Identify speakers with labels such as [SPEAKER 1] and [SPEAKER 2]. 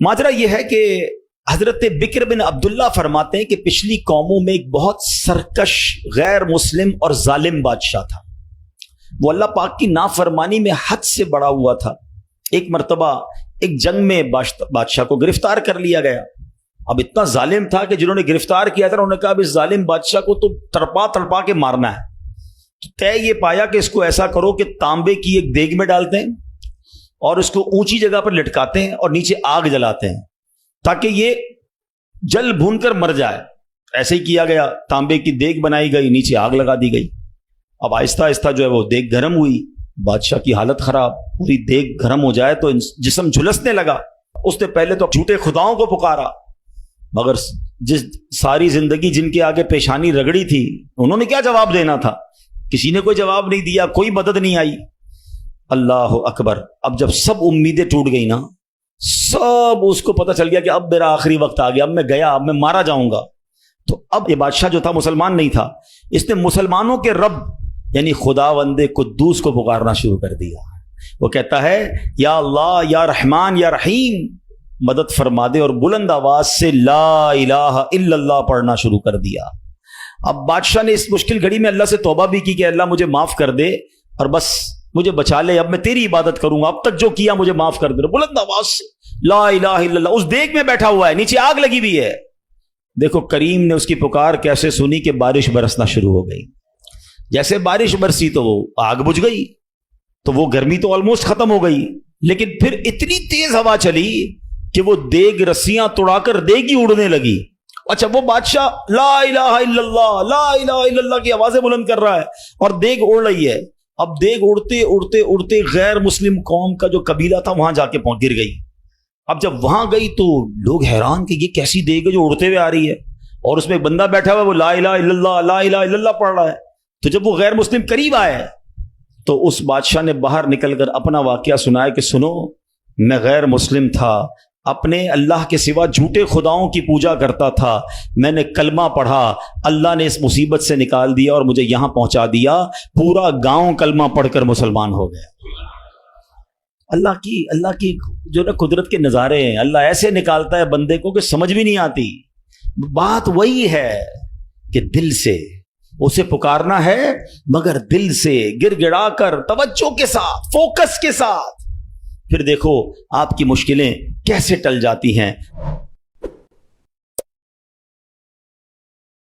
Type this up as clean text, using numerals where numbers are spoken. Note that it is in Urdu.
[SPEAKER 1] ماجرا یہ ہے کہ حضرت بکر بن عبداللہ فرماتے ہیں کہ پچھلی قوموں میں ایک بہت سرکش غیر مسلم اور ظالم بادشاہ تھا. وہ اللہ پاک کی نافرمانی میں حد سے بڑا ہوا تھا. ایک مرتبہ ایک جنگ میں بادشاہ کو گرفتار کر لیا گیا. اب اتنا ظالم تھا کہ جنہوں نے گرفتار کیا تھا انہوں نے کہا اب اس ظالم بادشاہ کو تو تڑپا کے مارنا ہے. طے یہ پایا کہ اس کو ایسا کرو کہ تانبے کی ایک دیگ میں ڈالتے ہیں اور اس کو اونچی جگہ پر لٹکاتے ہیں اور نیچے آگ جلاتے ہیں تاکہ یہ جل بھون کر مر جائے. ایسے ہی کیا گیا. تانبے کی دیگ بنائی گئی, نیچے آگ لگا دی گئی. اب آہستہ آہستہ جو ہے وہ دیگ گرم ہوئی. بادشاہ کی حالت خراب. پوری دیگ گرم ہو جائے تو جسم جھلسنے لگا. اس نے پہلے تو جھوٹے خداؤں کو پکارا, مگر جس ساری زندگی جن کے آگے پیشانی رگڑی تھی انہوں نے کیا جواب دینا تھا؟ کسی نے کوئی جواب نہیں دیا, کوئی مدد نہیں آئی. اللہ اکبر. اب جب سب امیدیں ٹوٹ گئی نا, سب اس کو پتہ چل گیا کہ اب میرا آخری وقت آ گیا, اب میں گیا, اب میں مارا جاؤں گا. تو اب یہ بادشاہ جو تھا مسلمان نہیں تھا. اس نے مسلمانوں کے رب یعنی خداوند قدوس کو پکارنا شروع کر دیا. وہ کہتا ہے یا اللہ یا رحمان یا رحیم مدد فرما دے, اور بلند آواز سے لا الہ الا اللہ پڑھنا شروع کر دیا. اب بادشاہ نے اس مشکل گھڑی میں اللہ سے توبہ بھی کی کہ اللہ مجھے معاف کر دے اور بس مجھے بچا لے, اب میں تیری عبادت کروں گا, اب تک جو کیا مجھے معاف کر دے. بلند آواز سے لا الہ الا اللہ. اس دیگ میں بیٹھا ہوا ہے, نیچے آگ لگی ہوئی ہے. دیکھو کریم نے اس کی پکار کیسے سنی کہ بارش برسنا شروع ہو گئی. جیسے بارش برسی تو وہ آگ بجھ گئی, تو وہ گرمی تو آلموسٹ ختم ہو گئی. لیکن پھر اتنی تیز ہوا چلی کہ وہ دیگ رسیاں توڑا کر دیگ ہی اڑنے لگی. اچھا, وہ بادشاہ لا الہ الا اللہ لا الہ الا اللہ کی آوازیں بلند کر رہا ہے اور دیگ اڑ رہی ہے. اب دیگ اڑتے اڑتے اڑتے غیر مسلم قوم کا جو قبیلہ تھا وہاں جا کے گر گئی. اب جب وہاں گئی تو لوگ حیران کہ یہ کیسی دیگ ہے جو اڑتے ہوئے آ رہی ہے, اور اس میں ایک بندہ بیٹھا ہوا ہے وہ لا الہ الا اللہ لا الہ الا اللہ پڑھ رہا ہے. تو جب وہ غیر مسلم قریب آئے تو اس بادشاہ نے باہر نکل کر اپنا واقعہ سنایا کہ سنو, میں غیر مسلم تھا, اپنے اللہ کے سوا جھوٹے خداؤں کی پوجا کرتا تھا, میں نے کلمہ پڑھا, اللہ نے اس مصیبت سے نکال دیا اور مجھے یہاں پہنچا دیا. پورا گاؤں کلمہ پڑھ کر مسلمان ہو گیا. اللہ کی جو نا قدرت کے نظارے ہیں. اللہ ایسے نکالتا ہے بندے کو کہ سمجھ بھی نہیں آتی. بات وہی ہے کہ دل سے اسے پکارنا ہے, مگر دل سے گر گڑا کر توجہ کے ساتھ فوکس کے ساتھ. پھر دیکھو آپ کی مشکلیں کیسے ٹل جاتی ہیں.